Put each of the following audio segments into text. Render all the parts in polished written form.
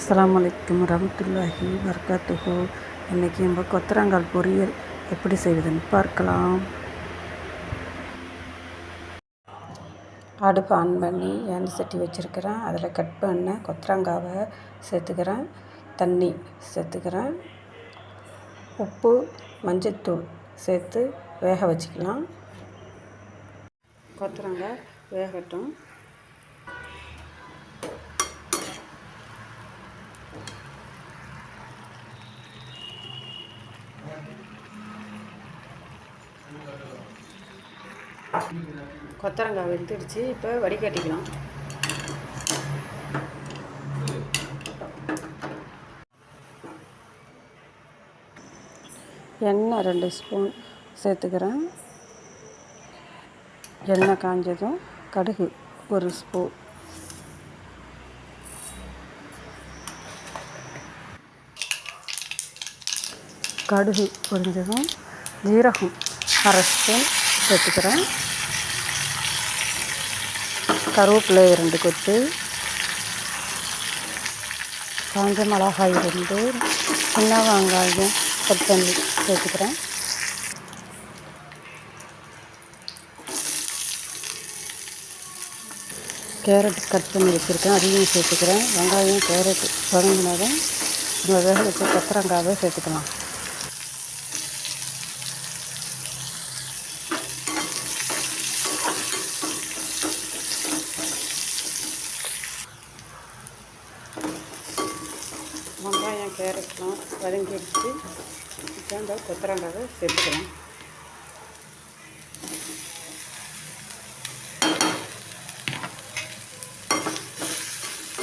அஸ்ஸலாமு அலைக்கும் வரஹ்மத்துல்லாஹி வபரகாத்துஹு. இன்றைக்கி நம்ம கொத்தரங்கால் பொரியல் எப்படி செய்வதுன்னு பார்க்கலாம். அடுப்பு ஆன் பண்ணி எண்ணெய் சட்டி வச்சுருக்கிறேன். அதில் கட் பண்ண கொத்தரங்காவை சேர்த்துக்கிறேன். தண்ணி சேர்த்துக்கிறேன். உப்பு, மஞ்சத்தூள் சேர்த்து வேக வச்சுக்கலாம். கொத்தரங்காய் வேகட்டும். கொத்தரங்காய் வெந்துடுச்சு. இப்போ வடிகட்டிக்கலாம். எண்ணெய் 2 ஸ்பூன் சேர்த்துக்கிறேன். எண்ணெய் காஞ்சதும் கடுகு 1 ஸ்பூன், கடுகு பொரிஞ்சதும் ஜீரகம் 1/2 ஸ்பூன் சேர்த்துக்கிறேன். கருவேப்பிலை 2 கொத்து, காஞ்ச மிளகாய் 2, சின்ன வெங்காயம் கட் பண்ணி சேர்த்துக்கிறேன். கேரட் கட் பண்ணி வச்சுருக்கேன், அதையும் சேர்த்துக்கிறேன். வெங்காயம் கேரட் வதங்கினதும் நம்ம வேக வச்சு கொத்தரங்காவை சேர்த்துக்கலாம். வெங்காயம் கேரட்லாம் வதங்கிடுச்சு. இப்போ இந்த கொத்தரங்காவை சேர்த்துக்கலாம்.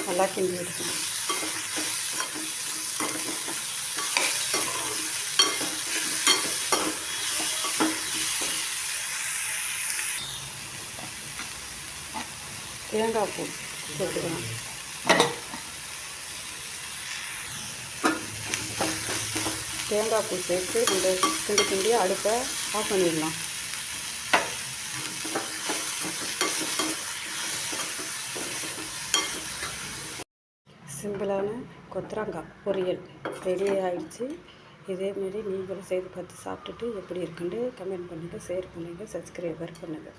நல்லா கிண்டி எடுக்கணும். தேங்காய் பூ சேர்த்துக்கலாம். தேங்காய் பூ சேர்த்து இந்த கிண்டி அடுப்பை ஆஃப் பண்ணிடலாம். சிம்பிளான கொத்தரங்காய் பொரியல் ரெடி ஆகிடுச்சு. இதேமாரி நீங்களும் செய்து பார்த்து சாப்பிட்டுட்டு எப்படி இருக்குன்னு கமெண்ட் பண்ணுங்கள், ஷேர் பண்ணுங்கள், சப்ஸ்கிரைபர் பண்ணுங்கள்.